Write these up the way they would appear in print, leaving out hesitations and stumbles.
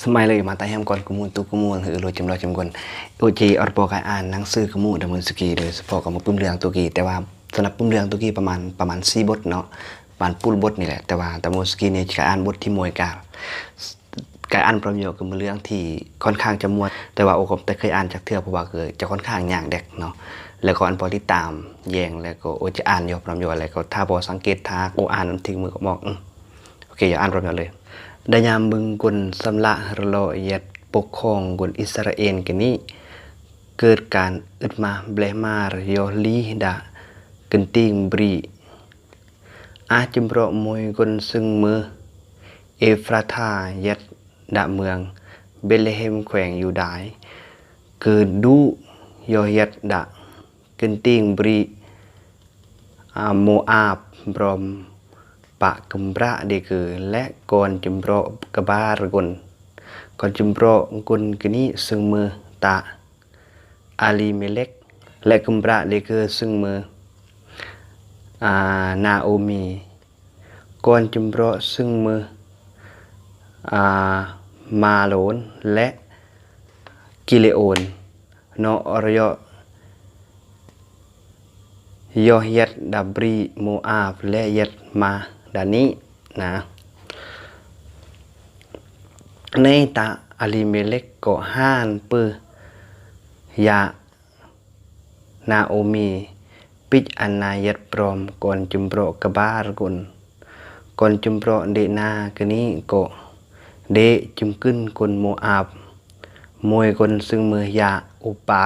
สมัยเลยมาตายแฮมก่อนกุมูลตุกุมูลหรือโรยจำลอยจำกวนโอจีออร์โปกายอ่านหนังสือกุมูดำเนินสกีโดยเฉพาะกับมาปุ่มเรืองตุกีแต่ว่าสำหรับปุ่มเรืองตุกีประมาณ4 บทเนาะประมาณปุ้ลบทนี่แหละแต่ว่าแต่โมสกีเนี่ยจะอ่านบทที่มวยกาการอ่านประโยคกับเรื่องที่ค่อนข้างจะมวยแต่ว่าโอผมแต่เคยอ่านจากเทือกเพราะว่าคือจะค่อนข้างอย่างเด็กเนาะแล้วก็อันพอที่ตามแยงแล้วก็โอจะอ่านยกประโยคอะไรก็ถ้าพอสังเกตถ้าโออ่านทิ้งมือก็บอกโอเคอย่าอ่านประโยคเลยได้ยามบึงกุลสำละรลอยัดปกครองกุลอิสราเอลกันนี้เกิดการอึดมาเบลมารยอลีดากันติงบรีอาจิมโรมวยกุลซึ่งมือเอฟราธายัดดะเมืองเบลเลเฮมแขวงอยู่ได้เกิดดูยอยัดดะกันติงบรีโมอาบบรมปะกัมบระเดคือและก่อนจิมโรกบาลกุลก่อนจิมโรกุลกนี้ซึ่งมือตาอาลีเมเล็กและกัมบระเดคือซึ่งมือนาโอมีก่อนจิมโรซึ่งมือมาโลนและกิเลโอนนอรยยอยัดดับรีโมอาบและยัดมาดานี้นะในตาอาลีเมเล็กก็ห้านปือยานาโอมีปิจอันนายัดปรอมก่อนจุมโปรกบาลกุลก่อนจุมโปรเดนากนี้ก็เดจุมขึ้นคนโมอาบมวยคนซึ่งมือยาอุปา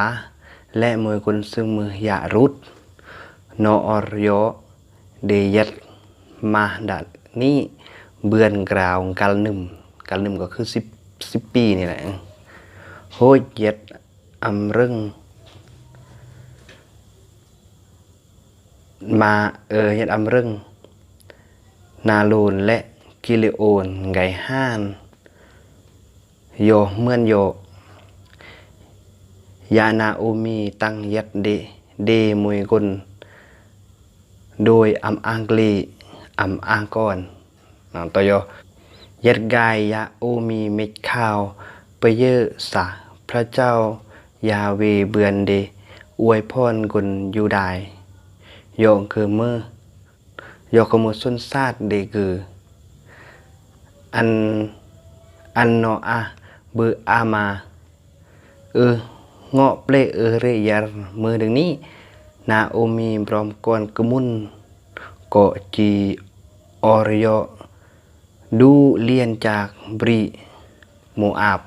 และมวยคนซึ่งมือยารุดนออรโยเดยัดมาดัดนี้เบือนกราวกัลนึมก็คือสิบปีนี่แหละโหยยัดอำรึงมายัดอำรึงนาโลนและกิเลโอนไงห้านโยเมื่อนโยยานาโอมีตั้งยัดเดมวยกุลโดยอัมอังกลีอัมอังกอนต่อยยัดกายยาโอมีเม็ดข้าวไปเยอะสะพระเจ้ายาเวเบือนเดอวยพรกุลยูไดโยคือมือโยขมุสุนซาดเดคืออันโนอาเบออามาเงาะเปลเรยารมือดึงนี้นาโอมีพร้อมกวนกมุนก็จีออรยดูเลียนจากบรีโมอาบ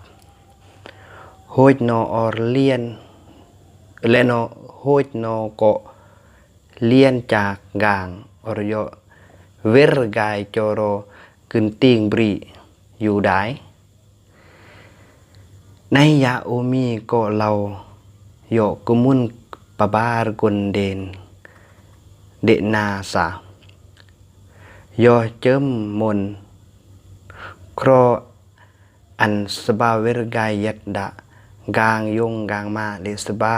โฮยนออรเลียนและนอโฮยนอก็เลียนจากกางออรยเวรกายจอรกึนติงบรีอยู่ได้ในยาโอมีก็เราโยกมุนปบาร์กุนเดนเดนาสาโยเจิมมนครออันสบาเวรกายยัดดะกางยงกางมาเดสบา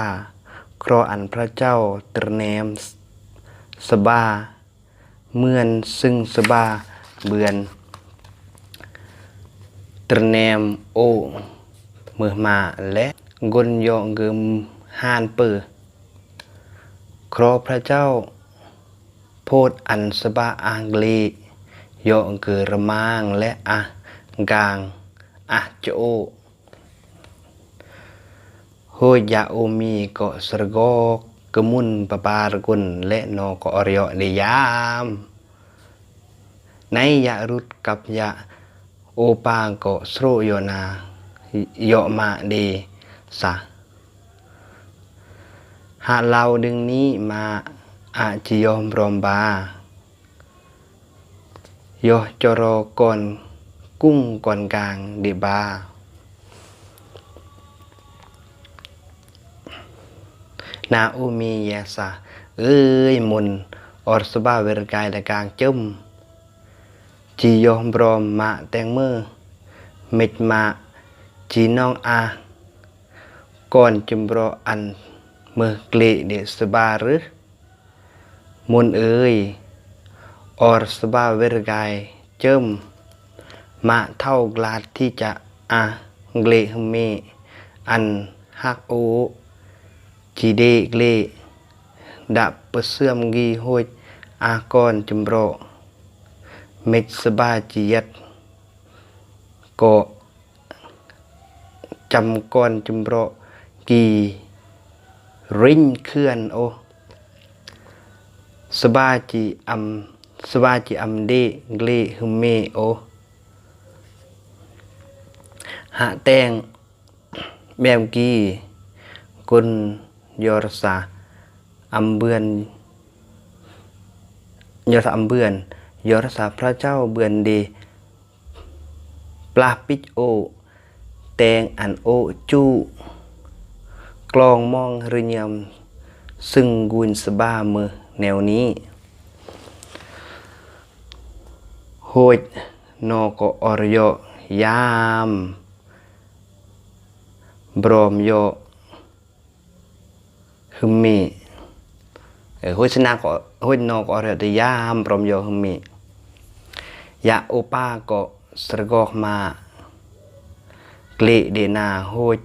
ครออันพระเจ้าตรเนมสบาเมื่อนซึ่งสบาเบือนตรเนมโอมือมาและกลยองกึมฮานเปอครอพระเจ้าโพดอันสบาอังลียองเกอระมางและกางโจโฮยาโอมีก็สรกกมุนปปารกุลและนอกอริยเดยามในยารุดกับยาโอปางก็สโรโยนาโยมาเดสะหาเราดึงนี้มาอาจิยอมรอมบาโยจรก่อนกุ้งก่อนกลางเดบานาโอมียาสะมุนอรสบาเวรกายและกลางจุ่มจิยอมรอมมาแตงมือเม็ดมาจีน้องก่อนจุมรออันมือเกลีเดสบาหรือมุนอรสบาเวรกายเจิมมาเท่ากลาดที่จะ อาเกลหเมอันฮักโอจีเดเกลดับเปเสื่อมกีโหยอากรจุมโรเมกสบาจียัดก็จำก้อนจุมโรกีริงเคลื่อนโอสบาจีอัมเดเกลหเมโอหะแตงแมวกีกุนยอรสาอัมเบือนยอรสาอัมเบือนยอรสาพระเจ้าเบือนเดปลาปิจโอแตงอันโอจูกลองมองเรียมซึ่งกุนสบามือแนวนี้โหยนอกอรโยยามบรมโยฮึมมีห้วยชนะก็ห้วยนอกอรโยยามบรมโยฮึมมียาโอปาก็สระกอกมาเกลเดนาห้วย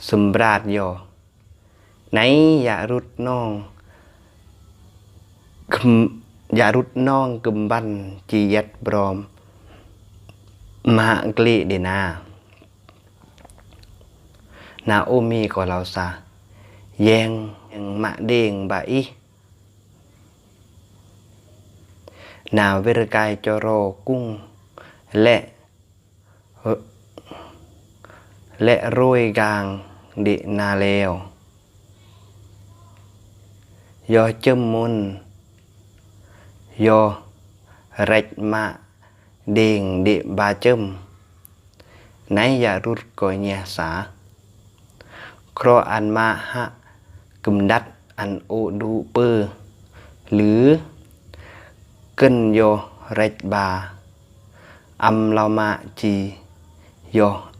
สมบราดโยไหนยารุดน้องกึมบันจียัดบรมมาเกลเดนานาโอมีก็เราซาแยงมะเด้งบาอีนาเวรกายจโรกุ้งและโรยกลางเดนาเลวยอจมมุนยอเร็ดมะเด้งเดบาจมไหนอย่ารุดก่อยเนียสาครออันมาฮะกึมดัดอันโอดูเปอร์หรือเกินโยเร็ดบาอัมลามาจีโย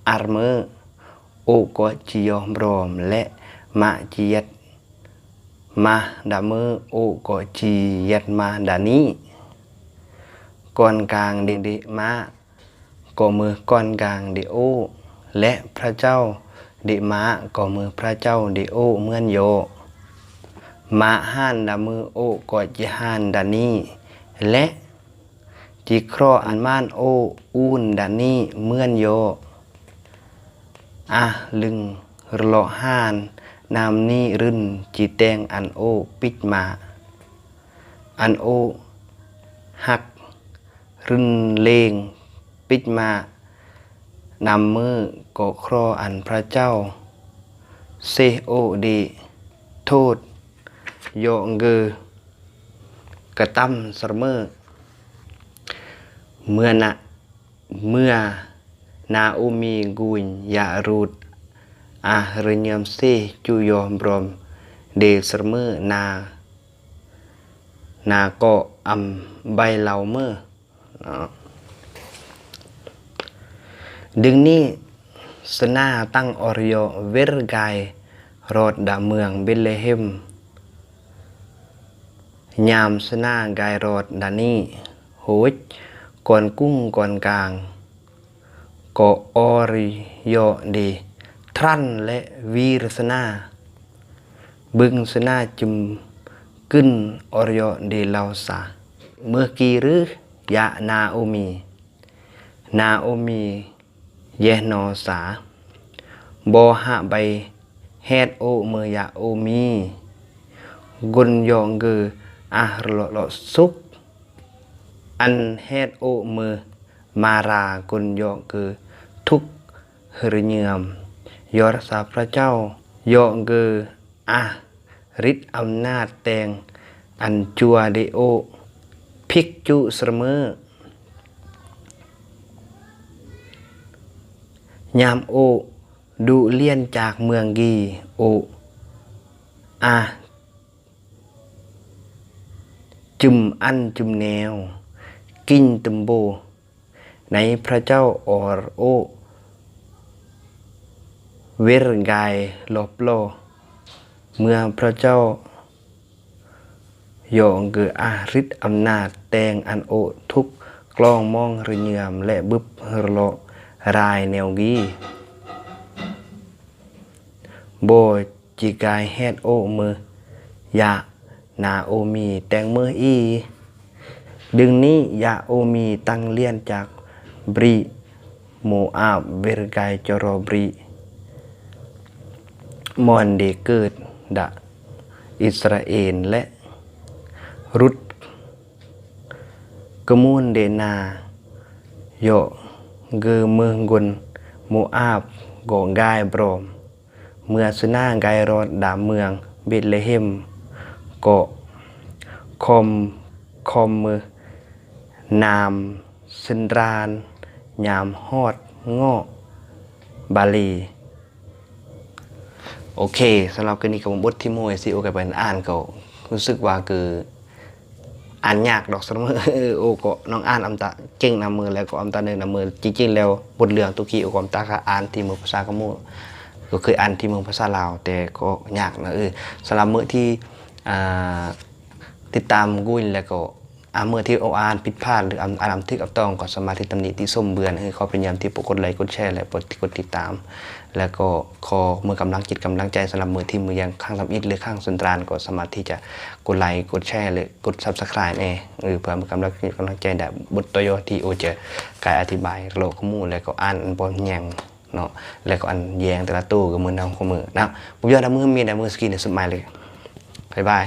อาร์เมอร์โอก็จีโยบรอมและมาจียัดมาดามือโอก็จียัดมาดานี้ก่อนกลางเดมาก็มือก่อนกลางเดโอและพระเจ้าเดมาก็มือพระเจ้าเดโอเหมือนโยมาห้านดามือโอก็จีห้านดานี้และจีครออันม่านโออูนดานี้เหมือนโยลึงรลอห้านนามนี้รึนจีแตงอันโอปิดมาอันโอหักรึนเลงปิดมานำมือก็ครออันพระเจ้าเซโอดีโทษโยงเกกระตั้มสมอเมื่อนาโอมีกุญยารูดเรเนียมเซจูยอมบรมเดสมอนาก็อัมใบเหลาเมื่อดึงนี้สนาตั้งอริโยเวรกายรอดดาเมืองเบลเลเฮมยามสนากายรอดดานี้โหยก่อนกุ้งก่อนกลางก็อริโยเดทรันและวีรสนาบึงสนาจุมกึนอริโยเดลาวสาเมื่อกี้หรือยะนาโอมีเยนอสาบอหะใบเฮดโอเมื่อยะโอมีกุนยองเกอรอสุกอันเฮดโอเมื่อมารากุนยองเกทุกหริเนียมยอรสาพระเจ้ายองเกฤทธิ์อำนาจแตงอันจัวเดโอพิกจุเสมอยามโอดูเลี่ยนจากเมืองกีโอจุมอันจุมแนวกินตุมโบในพระเจ้าออรโอเวรกายลบโลเมื่อพระเจ้าโยงเกือฤทธิ์อำนาจแตงอันโอทุกกลองมองระเนียมและบึบเฮโล รายแนวกีโบจิกายเฮดโอมือยานาโอมีแตงมืออีดึงนี้ยาโอมีตั้งเลียนจากบริโมอาบเวรกายจรบริมอนเดเกิดดะอิสราเอลและรุดกมูลเดนาโยเกเมืองกุนโมอาบโกกายบรมเมื่อสุนาไกรอดดาเมืองเบธเลเฮมเกาะคอมมือนามสินรานยามฮอดง้อบาลีโอเคสำหรับกรณีกับบทที่โมยซีโอกับเป็นอ่านก็รู้สึกว่าคืออ่านยากดอกสมมติโอ้ก็น้องอ่านอำตาเก่งนำมือแล้วก็อำตาเนินนำมือจริงๆแล้วบทเรื่องตุกี้โอ้ก็อำตาค่ะอ่านที่มือภาษากะโมก็เคยอ่านที่เมืองภาษาลาวแต่ก็ยากนะสำหรับมื้อที่ติดตามกุ้ยแล้วก็เมื่อที่อ่านผิดพลาดหรืออ่านทึกอับต้องก็สามารถที่ตำหนิที่ส้มเบือนเขาพยายามที่กดไลค์กดแชร์และกดติดตามแล้วก็ขอมือกำลังจิตกำลังใจสำหรับมือที่มือยังข้างทำอิฐหรือข้างสุนทรานก็สามารถที่จะกดไลค์กดแชร์หรือกด Subscribe เพื่อมือกำลังใจแบบบทตัวย่อที่โอจะกายอธิบายโลกข้อมูลแล้วก็อ่านบนยังเนาะแล้วก็อันแยงแต่ละตู้กับมือนำข้อมือนะผมยอดมือมีแต่มือสกินในสมัยเลยบ๊ายบาย